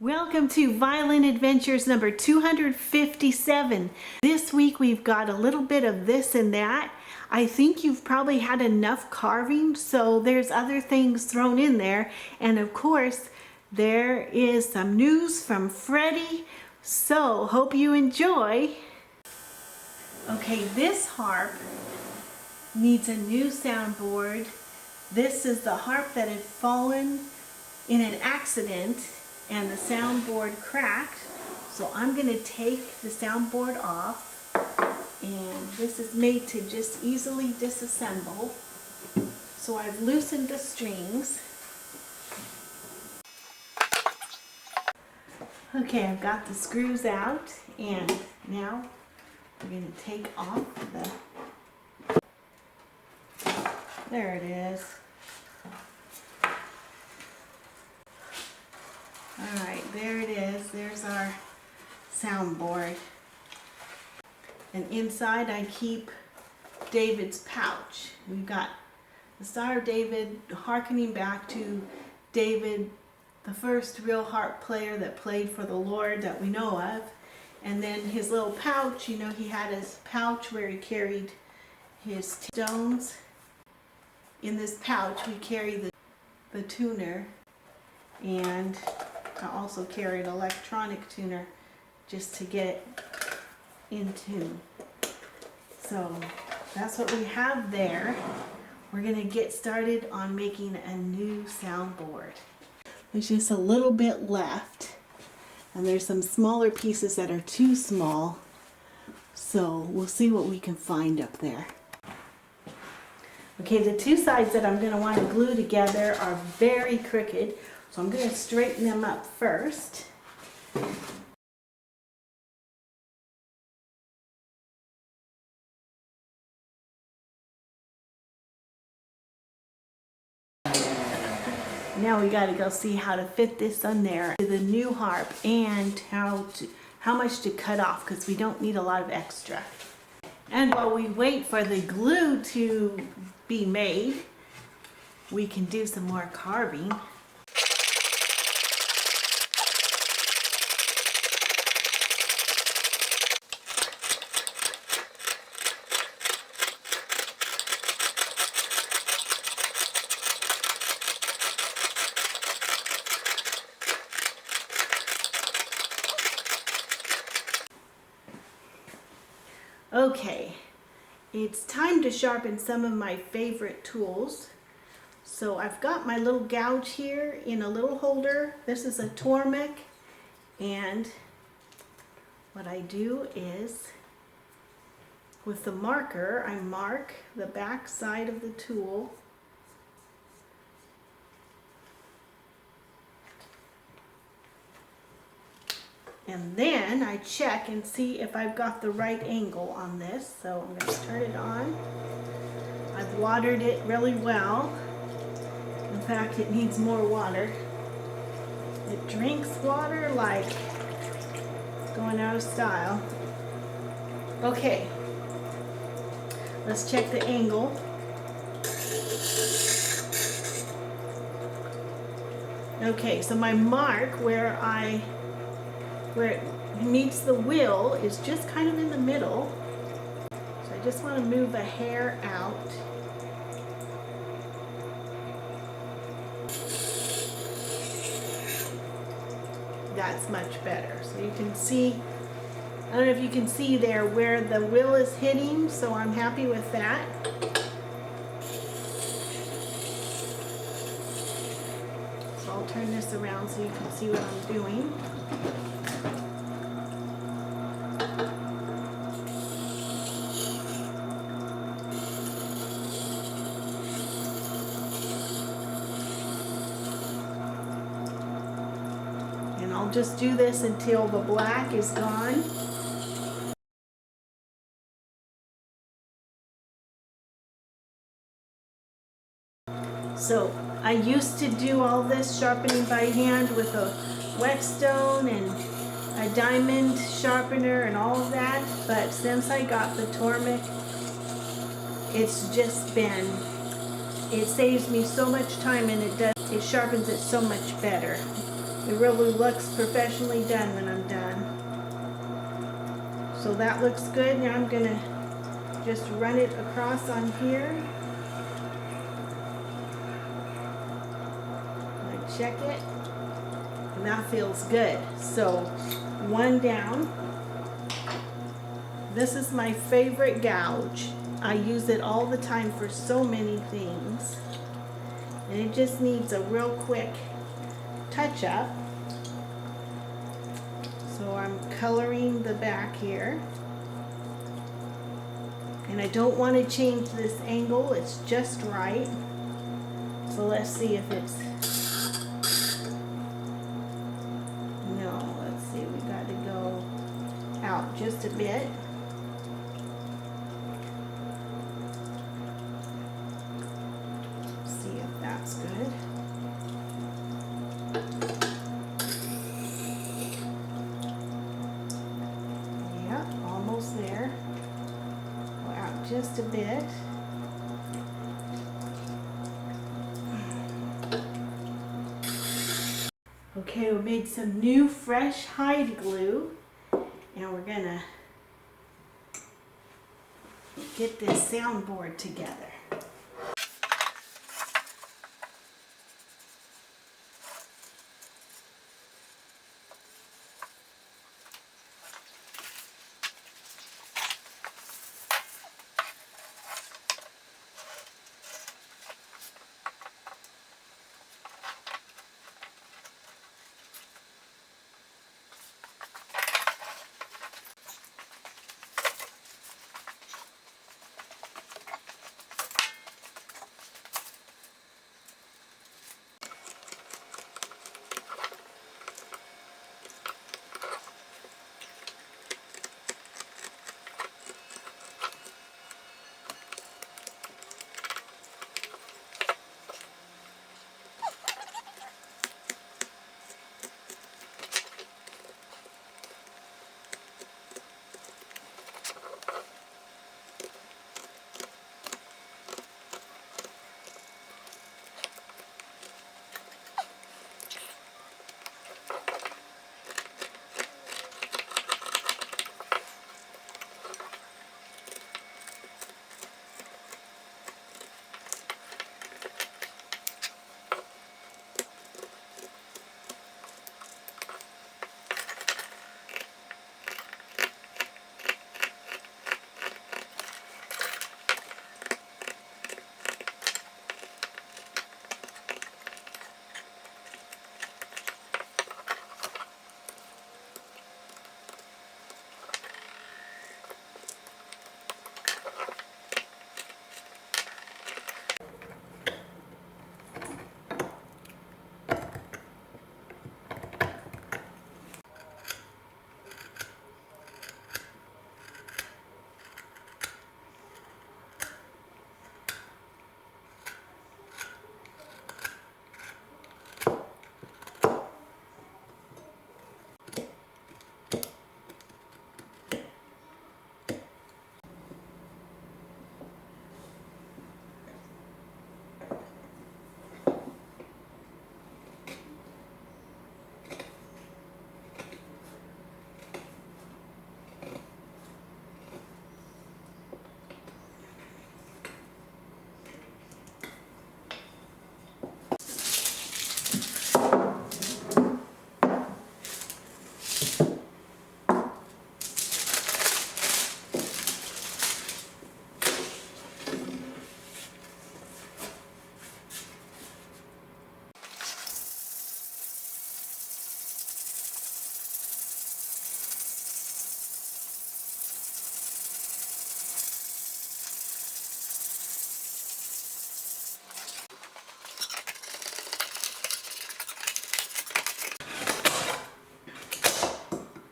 Welcome to Violin Adventures number 257. This week we've got a little bit of this and that. I think you've probably had enough carving, so there's other things thrown in there. And of course, there is some news from Freddie, so hope you enjoy. Okay, this harp needs a new soundboard. This is the harp that had fallen in an accident and the soundboard cracked. So I'm going to take the soundboard off, and this is made to just easily disassemble. So I've loosened the strings. Okay, I've got the screws out, and now we're going to take off there it is. Alright, there it is. There's our soundboard. And inside I keep David's pouch. We've got the Star of David, harkening back to David, the first real harp player that played for the Lord that we know of. And then his little pouch, you know, he had his pouch where he carried his stones. In this pouch we carry the tuner, and I also carry an electronic tuner just to get it in tune. So that's what we have there. We're going to get started on making a new soundboard. There's just a little bit left, and there's some smaller pieces that are too small, so we'll see what we can find up there. Okay, the two sides that I'm going to want to glue together are very crooked, so I'm going to straighten them up first. Now we got to go see how to fit this on there, the new harp, and how much to cut off, because we don't need a lot of extra. And while we wait for the glue to be made, we can do some more carving. Okay, it's time to sharpen some of my favorite tools. So I've got my little gouge here in a little holder. This is a Tormek, and what I do is with the marker I mark the back side of the tool. And then I check and see if I've got the right angle on this. So I'm going to turn it on. I've watered it really well. In fact, it needs more water. It drinks water like going out of style. Okay, let's check the angle. Okay, so my mark where it meets the wheel is just kind of in the middle. So I just want to move a hair out. That's much better. So you can see, I don't know if you can see there where the wheel is hitting, so I'm happy with that. So I'll turn this around so you can see what I'm doing. And I'll just do this until the black is gone. So I used to do all this sharpening by hand with a whetstone and a diamond sharpener and all of that, but since I got the Tormek, it's just been, it saves me so much time, and it sharpens it so much better. It really looks professionally done when I'm done. So that looks good. Now I'm gonna just run it across on here. I check it, and that feels good. So one down. This is my favorite gouge. I use it all the time for so many things. And it just needs a real quick touch up. So I'm coloring the back here. And I don't want to change this angle, it's just right. So let's see if it's, no, let's see, we got to go out just a bit. See if that's good. Yep, almost there. Go out just a bit. Okay, we made some new fresh hide glue, and we're gonna get this soundboard together.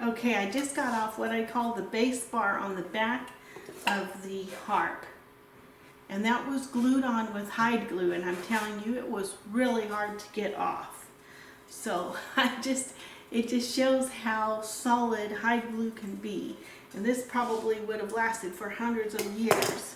Okay, I just got off what I call the base bar on the back of the harp. And that was glued on with hide glue, and I'm telling you, it was really hard to get off. So it just shows how solid hide glue can be. And this probably would have lasted for hundreds of years.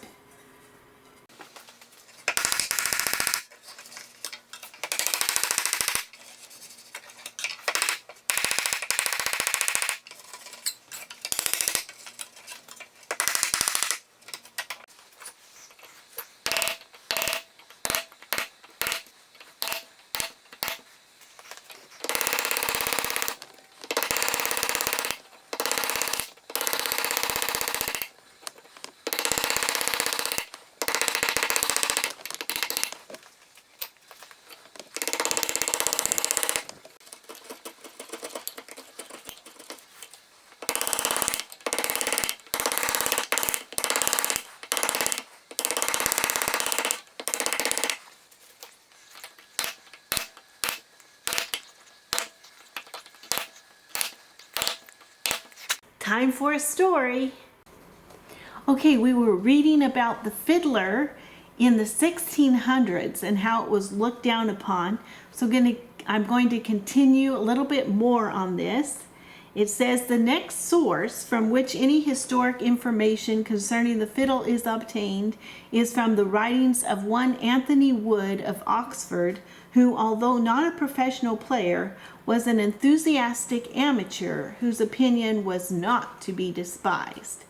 Time for a story. Okay, we were reading about the fiddler in the 1600s and how it was looked down upon. So I'm going to continue a little bit more on this. It says the next source from which any historic information concerning the fiddle is obtained is from the writings of one Anthony Wood of Oxford, who, although not a professional player, was an enthusiastic amateur whose opinion was not to be despised.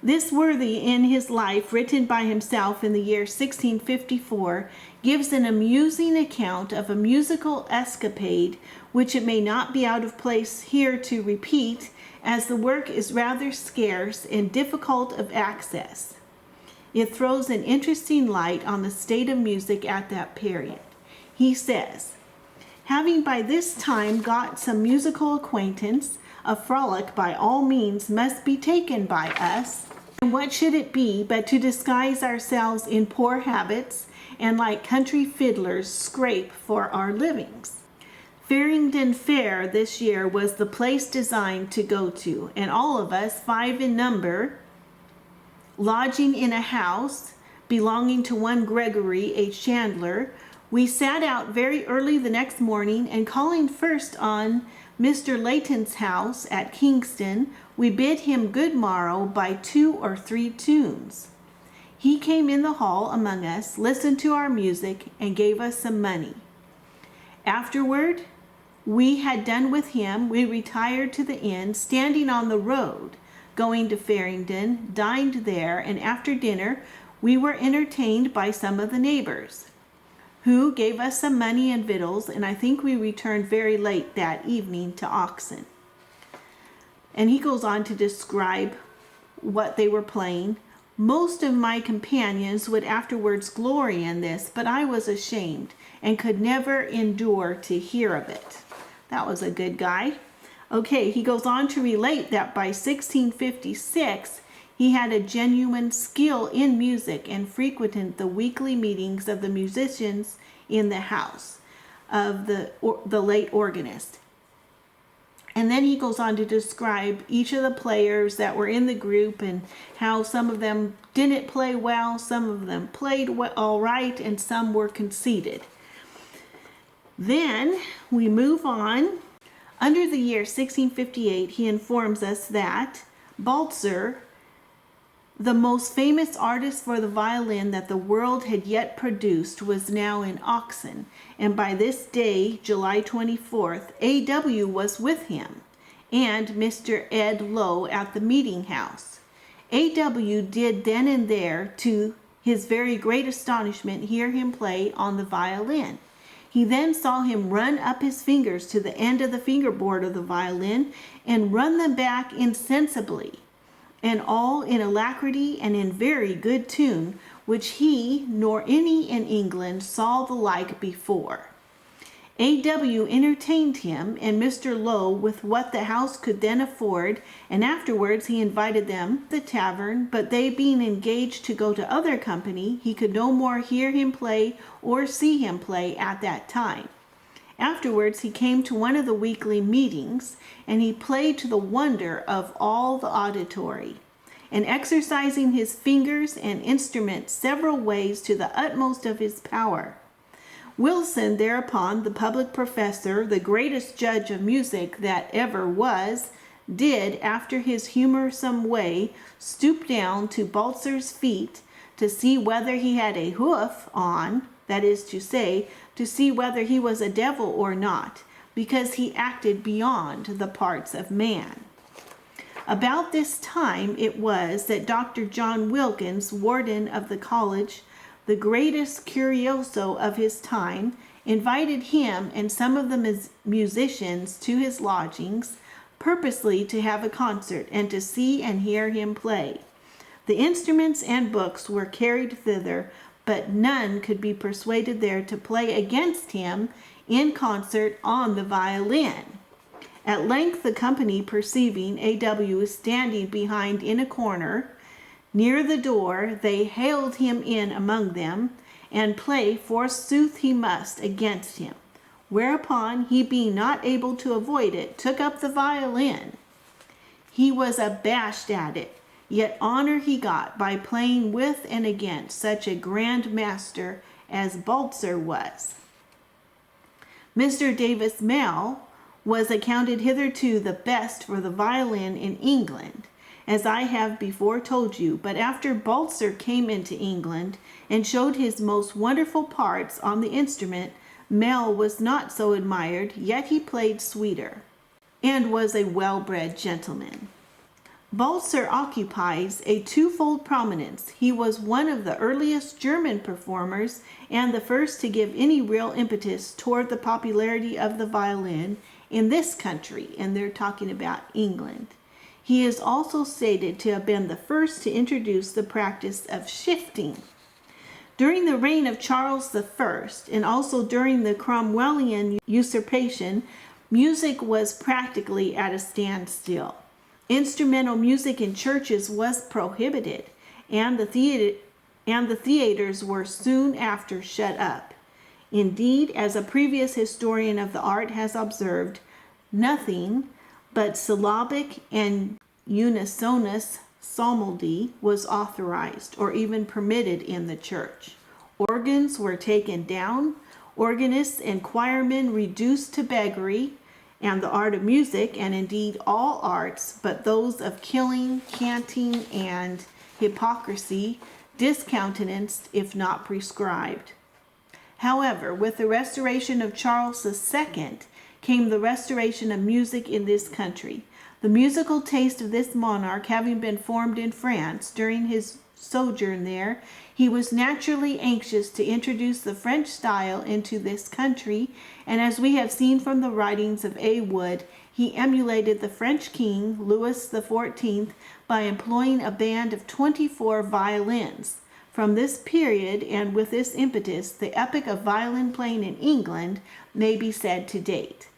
This worthy in his life, written by himself in the year 1654, gives an amusing account of a musical escapade which it may not be out of place here to repeat, as the work is rather scarce and difficult of access. It throws an interesting light on the state of music at that period. He says, having by this time got some musical acquaintance, a frolic by all means must be taken by us. And what should it be but to disguise ourselves in poor habits and like country fiddlers scrape for our livings? Farringdon Fair this year was the place designed to go to, and all of us, 5 in number, lodging in a house belonging to one Gregory, a chandler, we sat out very early the next morning, and calling first on Mr. Layton's house at Kingston, we bid him good morrow by 2 or 3 tunes. He came in the hall among us, listened to our music, and gave us some money. Afterward, we had done with him, we retired to the inn, standing on the road, going to Farringdon, dined there, and after dinner we were entertained by some of the neighbors, who gave us some money and victuals, and I think we returned very late that evening to Oxon. And he goes on to describe what they were playing. Most of my companions would afterwards glory in this, but I was ashamed and could never endure to hear of it. That was a good guy. Okay, he goes on to relate that by 1656, he had a genuine skill in music and frequented the weekly meetings of the musicians in the house of the late organist. And then he goes on to describe each of the players that were in the group and how some of them didn't play well, some of them played all right, and some were conceited. Then we move on. Under the year 1658, he informs us that Balzer, the most famous artist for the violin that the world had yet produced, was now in Oxon, and by this day, July 24th, A.W. was with him, and Mr. Ed Lowe at the meeting house. A.W. did then and there, to his very great astonishment, hear him play on the violin. He then saw him run up his fingers to the end of the fingerboard of the violin and run them back insensibly, and all in alacrity and in very good tune, which he nor any in England saw the like before. A.W. entertained him and Mr. Lowe with what the house could then afford, and afterwards he invited them to the tavern, but they being engaged to go to other company, he could no more hear him play or see him play at that time. Afterwards he came to one of the weekly meetings, and he played to the wonder of all the auditory, and exercising his fingers and instrument several ways to the utmost of his power. Wilson thereupon, the public professor, the greatest judge of music that ever was, did, after his humorsome way, stoop down to Baltzer's feet to see whether he had a hoof on, that is to say whether he was a devil or not, because he acted beyond the parts of man. About this time it was that Dr. John Wilkins, warden of the college, the greatest curioso of his time, invited him and some of the musicians to his lodgings, purposely to have a concert and to see and hear him play. The instruments and books were carried thither, but none could be persuaded there to play against him in concert on the violin. At length the company, perceiving A.W. standing behind in a corner, near the door, they hailed him in among them, and play forsooth he must against him. Whereupon he, being not able to avoid it, took up the violin. He was abashed at it, yet honor he got by playing with and against such a grand master as Balzer was. Mr. Davis Mell was accounted hitherto the best for the violin in England, as I have before told you, but after Balzer came into England and showed his most wonderful parts on the instrument, Mell was not so admired, yet he played sweeter, and was a well-bred gentleman. Balzer occupies a twofold prominence. He was one of the earliest German performers and the first to give any real impetus toward the popularity of the violin in this country, and they're talking about England. He is also stated to have been the first to introduce the practice of shifting. During the reign of Charles I, and also during the Cromwellian usurpation, music was practically at a standstill. Instrumental music in churches was prohibited, and the theaters were soon after shut up. Indeed, as a previous historian of the art has observed, nothing but syllabic and unisonous psalmody was authorized or even permitted in the church. Organs were taken down, organists and choirmen reduced to beggary, and the art of music, and indeed all arts, but those of killing, canting, and hypocrisy, discountenanced if not prescribed. However, with the restoration of Charles II came the restoration of music in this country. The musical taste of this monarch having been formed in France during his sojourn there, he was naturally anxious to introduce the French style into this country, and as we have seen from the writings of A. Wood, he emulated the French king, Louis XIV, by employing a band of 24 violins. From this period, and with this impetus, the epoch of violin playing in England may be said to date.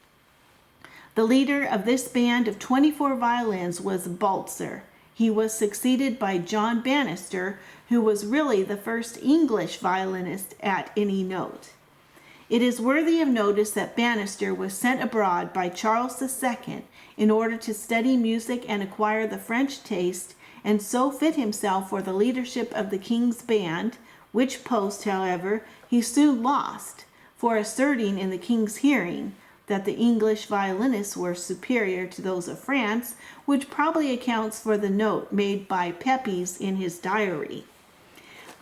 The leader of this band of 24 violins was Balzer. He was succeeded by John Bannister, who was really the first English violinist at any note. It is worthy of notice that Bannister was sent abroad by Charles II in order to study music and acquire the French taste, and so fit himself for the leadership of the king's band, which post, however, he soon lost, for asserting in the king's hearing that the English violinists were superior to those of France, which probably accounts for the note made by Pepys in his diary.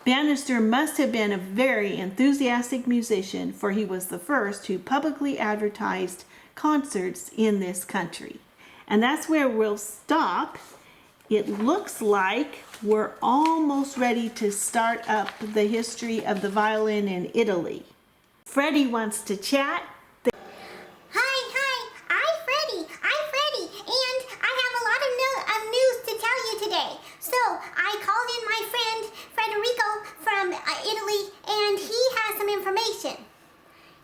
Bannister must have been a very enthusiastic musician, for he was the first who publicly advertised concerts in this country. And that's where we'll stop. It looks like we're almost ready to start up the history of the violin in Italy. Freddie wants to chat.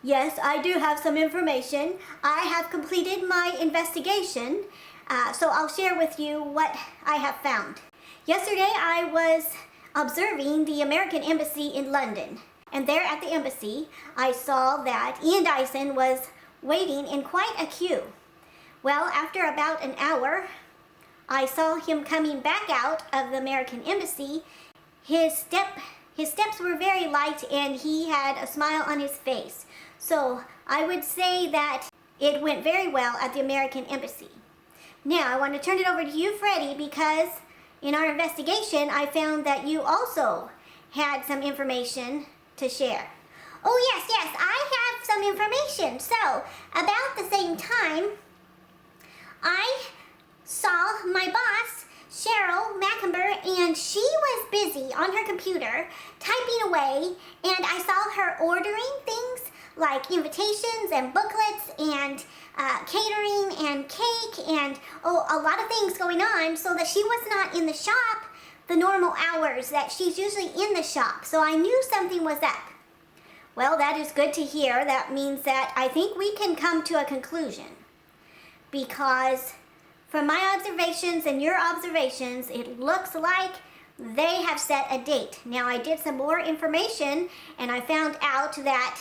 Yes, I do have some information. I have completed my investigation, so I'll share with you what I have found. Yesterday, I was observing the American Embassy in London, and there at the embassy, I saw that Ian Dyson was waiting in quite a queue. Well, after about an hour, I saw him coming back out of the American Embassy. His steps were very light, and he had a smile on his face. So I would say that it went very well at the American Embassy. Now I want to turn it over to you, Freddie, because in our investigation I found that you also had some information to share. Oh yes, I have some information. So about the same time, I saw my boss, Cheryl Mackenber, and she was busy on her computer typing away, and I saw her ordering things like invitations and booklets and catering and cake and a lot of things going on, so that she was not in the shop the normal hours that she's usually in the shop. So I knew something was up. Well, that is good to hear. That means that I think we can come to a conclusion, because from my observations and your observations, it looks like they have set a date. Now, I did some more information, and I found out that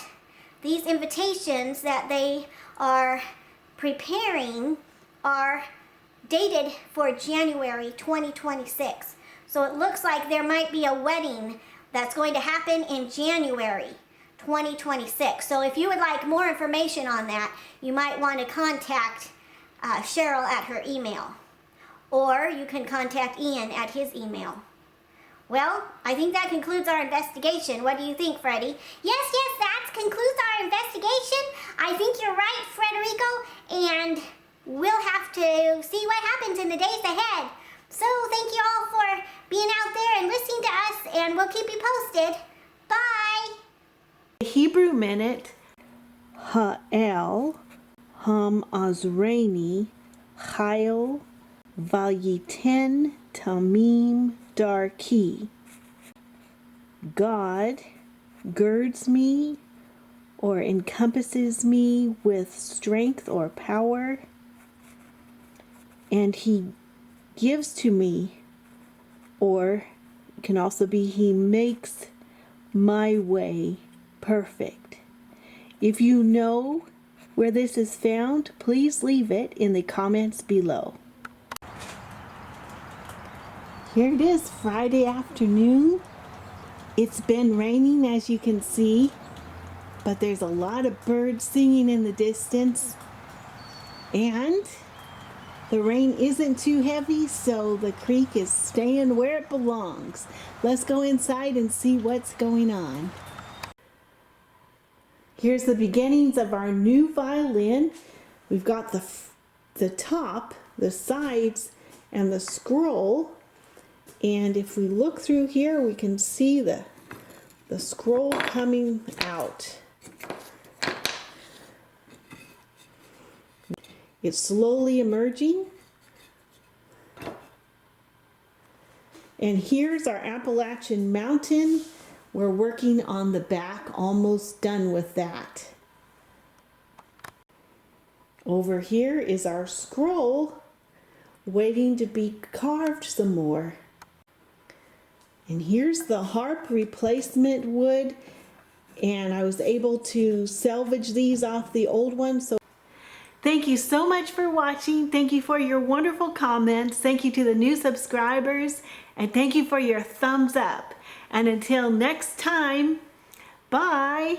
these invitations that they are preparing are dated for January 2026. So it looks like there might be a wedding that's going to happen in January 2026. So if you would like more information on that, you might want to contact Cheryl at her email. Or you can contact Ian at his email. Well, I think that concludes our investigation. What do you think, Freddie? Yes, that concludes our investigation. I think you're right, Frederico, and we'll have to see what happens in the days ahead. So thank you all for being out there and listening to us, and we'll keep you posted. Bye! Hebrew Minute, Ha'el, Ham Azrani, Chayil, Vayiten Tamim Darki. God girds me or encompasses me with strength or power, and He gives to me, or it can also be He makes my way perfect. If you know where this is found, please leave it in the comments below. Here it is, Friday afternoon. It's been raining, as you can see, but there's a lot of birds singing in the distance, and the rain isn't too heavy, so the creek is staying where it belongs. Let's go inside and see what's going on. Here's the beginnings of our new violin. We've got the top, the sides, and the scroll. And if we look through here, we can see the scroll coming out. It's slowly emerging. And here's our Appalachian Mountain. We're working on the back, almost done with that. Over here is our scroll, waiting to be carved some more. And here's the harp replacement wood, and I was able to salvage these off the old one. So thank you so much for watching. Thank you for your wonderful comments. Thank you to the new subscribers, and thank you for your thumbs up. And until next time, bye.